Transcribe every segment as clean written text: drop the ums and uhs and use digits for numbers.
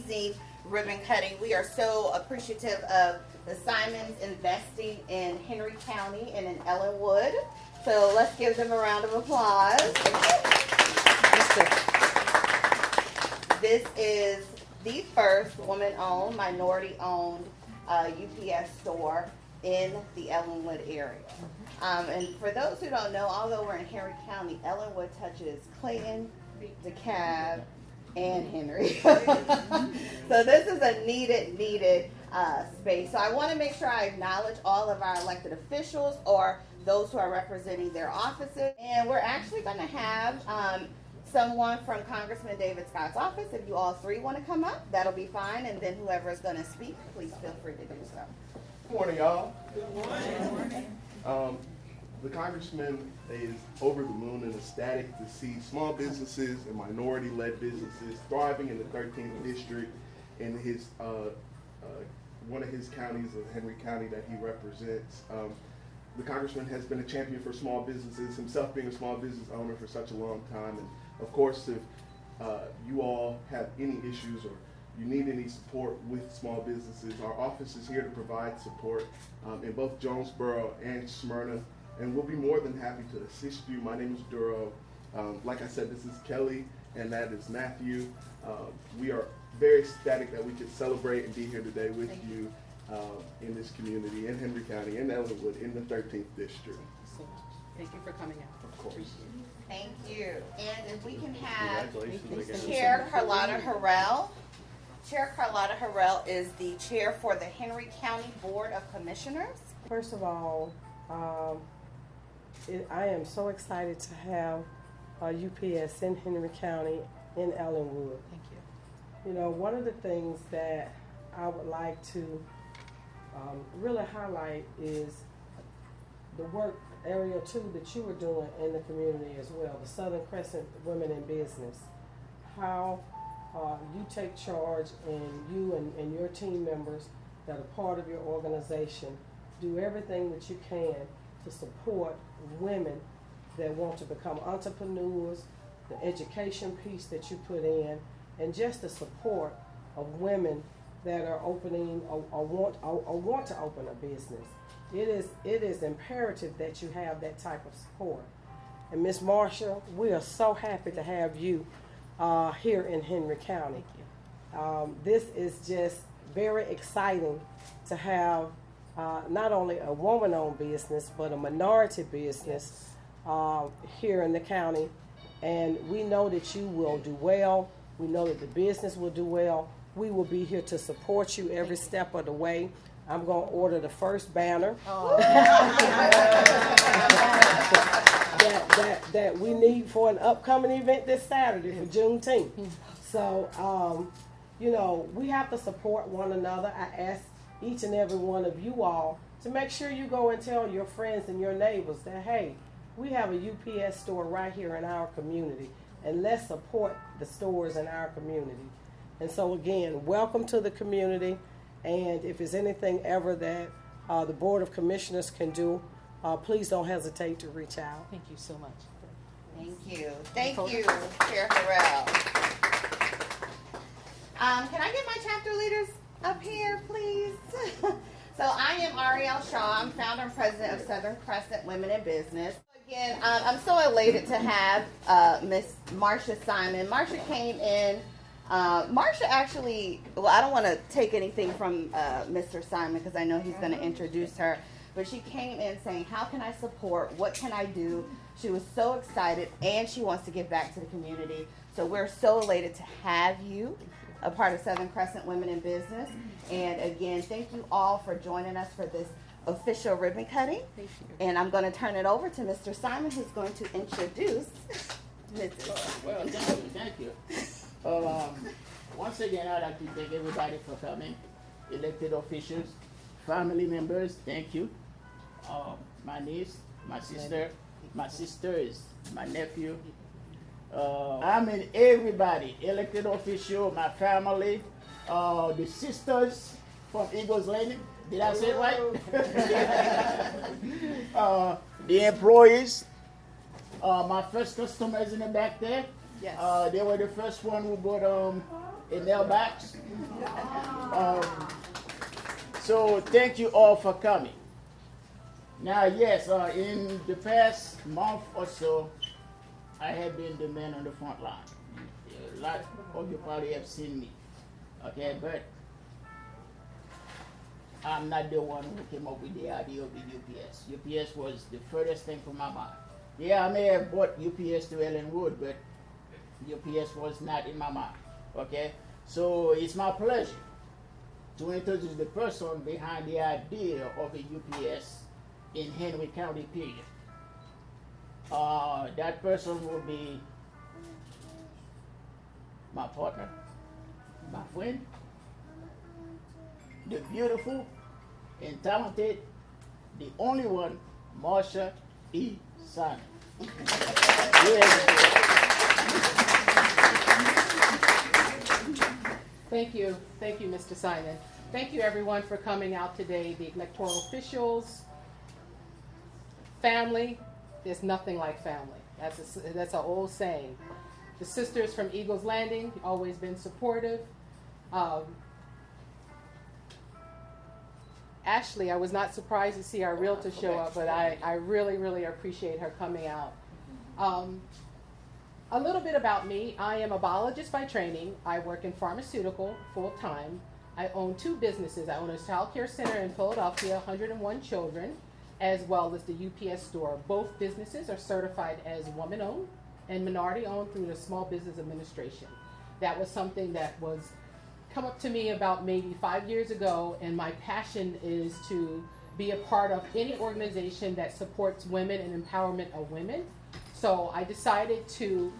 amazing ribbon cutting. We are so appreciative of the Simons investing in Henry County and in Ellenwood. So let's give them a round of applause. This is the first woman-owned, minority-owned UPS store in the Ellenwood area. And for those who don't know, although we're in Henry County, Ellenwood touches Clayton, DeKalb, and Henry. So this is a needed space. So I want to make sure I acknowledge all of our elected officials or those who are representing their offices. And we're actually going to have someone from Congressman David Scott's office. If you all three want to come up, that'll be fine. And then whoever is going to speak, please feel free to do so. Good morning, y'all. Good morning. The congressman is over the moon and ecstatic to see small businesses and minority-led businesses thriving in the 13th district in his one of his counties, of Henry County, that he represents. The congressman has been a champion for small businesses, himself being a small business owner for such a long time. And of course, if you all have any issues or you need any support with small businesses, our office is here to provide support in both Jonesboro and Smyrna, and we'll be more than happy to assist you. My name is Duro. Like I said, this is Kelly, and that is Matthew. We are very ecstatic that we could celebrate and be here today with you in this community, in Henry County, in Ellenwood, in the 13th district. So much. Thank you for coming out. Of course. Thank you. And if we can have Chair Carlotta Harrell. Chair Carlotta Harrell is the chair for the Henry County Board of Commissioners. First of all, I am so excited to have UPS in Henry County, in Ellenwood. Thank you. You know, one of the things that I would like to really highlight is the work, area 2, that you were doing in the community as well, the Southern Crescent Women in Business. How you take charge, and you and your team members that are part of your organization do everything that you can to support women that want to become entrepreneurs, the education piece that you put in, and just the support of women that are opening or want to open a business. It is imperative that you have that type of support. And Miss Marsha, we are so happy to have you here in Henry County. Thank you. This is just very exciting to have not only a woman-owned business, but a minority business here in the county. And we know that you will do well. We know that the business will do well. We will be here to support you every step of the way. I'm going to order the first banner that we need for an upcoming event this Saturday for Juneteenth. So, you know, we have to support one another. I ask each and every one of you all to make sure you go and tell your friends and your neighbors that, hey, we have a UPS store right here in our community, and let's support the stores in our community. And so again, welcome to the community, and if there's anything ever that the Board of Commissioners can do, please don't hesitate to reach out. Thank you so much. Thank you. Thank you, Chair Harrell. Can I get my chapter leaders up here, please? So I am Ariel Shaw. I'm founder and president of Southern Crescent Women in Business. Again, I'm so elated to have Miss Marsha Simon. Marsha came in. Marsha actually, well, I don't want to take anything from Mr. Simon because I know he's going to introduce her, but she came in saying, how can I support? What can I do? She was so excited, and she wants to give back to the community. So we're so elated to have you a part of Southern Crescent Women in Business. And again, thank you all for joining us for this official ribbon cutting. Thank you. And I'm going to turn it over to Mr. Simon, who's going to introduce Mrs. Well, thank you. Once again, I'd like to thank everybody for coming. Elected officials, family members, thank you. My niece, my sister, my sisters, my nephew. I mean everybody, elected official, my family, the sisters from Eagles Landing. Did I say it right? The employees, my first customers in the back there. Yes. They were the first one who bought a nail box. So thank you all for coming. Now, yes, in the past month or so, I have been the man on the front line. A lot of you probably have seen me, okay? But I'm not the one who came up with the idea of the UPS. UPS was the furthest thing from my mind. Yeah, I may have bought UPS to Ellenwood, but UPS was not in my mind, okay? So it's my pleasure to introduce the person behind the idea of a UPS in Henry County, period. That person will be my partner, my friend, the beautiful and talented, the only one, Marsha E. Simon. Thank you, Mr. Simon. Thank you, everyone, for coming out today. The electoral officials, family. There's nothing like family. That's an old saying. The sisters from Eagles Landing, always been supportive. Ashley, I was not surprised to see our realtor show up, but I really, really appreciate her coming out. A little bit about me. I am a biologist by training. I work in pharmaceutical full-time. I own 2 businesses. I own a child care center in Philadelphia, 101 children, as well as the UPS store. Both businesses are certified as woman-owned and minority-owned through the Small Business Administration. That was something that was come up to me about maybe 5 years ago, and my passion is to be a part of any organization that supports women and empowerment of women. So I decided to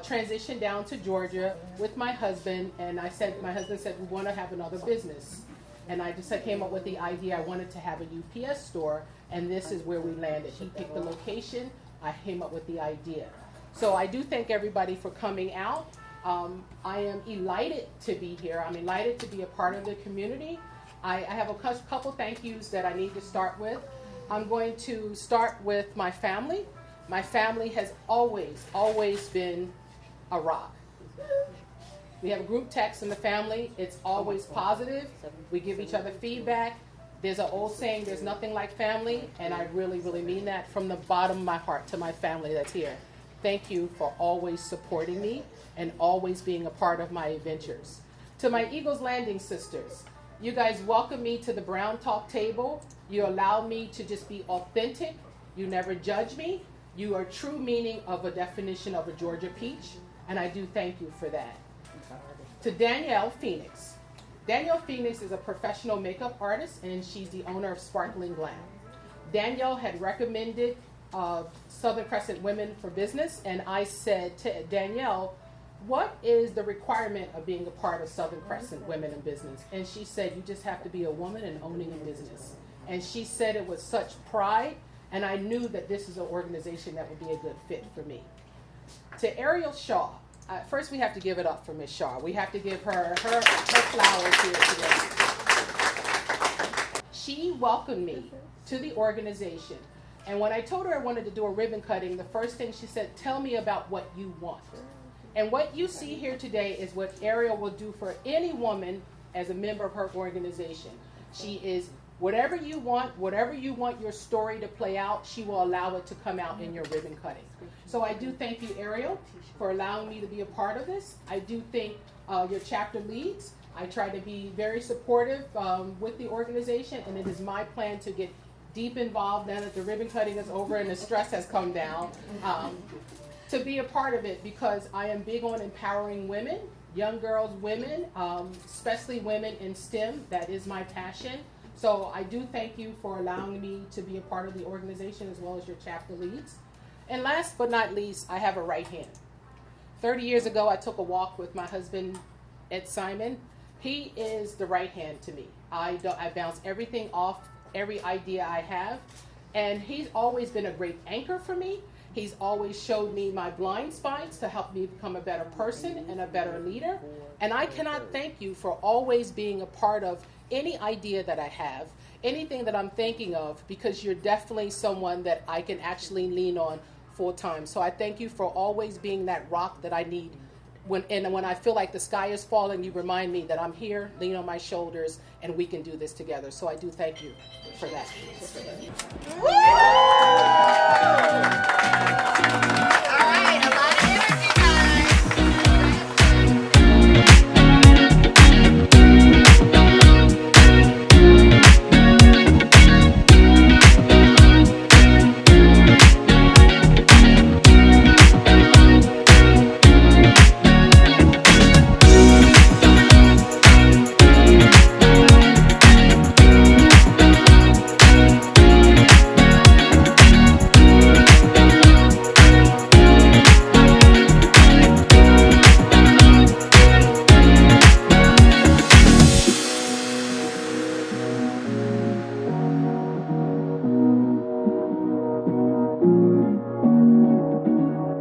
transition down to Georgia with my husband, and my husband said, we want to have another business. And I came up with the idea I wanted to have a UPS store, and this is where we landed. He picked the location, I came up with the idea. So I do thank everybody for coming out. I am elated to be here. I'm elated to be a part of the community. I have a couple thank yous that I need to start with. I'm going to start with my family. My family has always been a rock. We have a group text in the family. It's always positive. We give each other feedback. There's an old saying, there's nothing like family, and I really, really mean that from the bottom of my heart to my family that's here. Thank you for always supporting me and always being a part of my adventures. To my Eagles Landing sisters, you guys welcome me to the Brown Talk table. You allow me to just be authentic. You never judge me. You are true meaning of a definition of a Georgia peach, and I do thank you for that. To Danielle Phoenix. Danielle Phoenix is a professional makeup artist, and she's the owner of Sparkling Glam. Danielle had recommended Southern Crescent Women for Business, and I said to Danielle, what is the requirement of being a part of Southern Crescent Women in Business? And she said, you just have to be a woman and owning a business. And she said it with such pride, and I knew that this is an organization that would be a good fit for me. To Ariel Shaw, first we have to give it up for Miss Shaw. We have to give her flowers here today. She welcomed me to the organization. And when I told her I wanted to do a ribbon cutting, the first thing she said, tell me about what you want. And what you see here today is what Ariel will do for any woman as a member of her organization. She is whatever you want your story to play out, she will allow it to come out in your ribbon cutting. So I do thank you, Ariel, for allowing me to be a part of this. I do thank your chapter leads. I try to be very supportive with the organization, and it is my plan to get deep involved now that the ribbon cutting is over and the stress has come down, to be a part of it, because I am big on empowering women, young girls, women, especially women in STEM. That is my passion. So I do thank you for allowing me to be a part of the organization as well as your chapter leads. And last but not least, I have a right hand. 30 years ago, I took a walk with my husband, Ed Simon. He is the right hand to me. I bounce everything off, every idea I have. And he's always been a great anchor for me. He's always showed me my blind spots to help me become a better person and a better leader. And I cannot thank you for always being a part of any idea that I have, anything that I'm thinking of, because you're definitely someone that I can actually lean on full time. So I thank you for always being that rock that I need when I feel like the sky is falling, you remind me that I'm here, lean on my shoulders, and we can do this together. So I do thank you for that.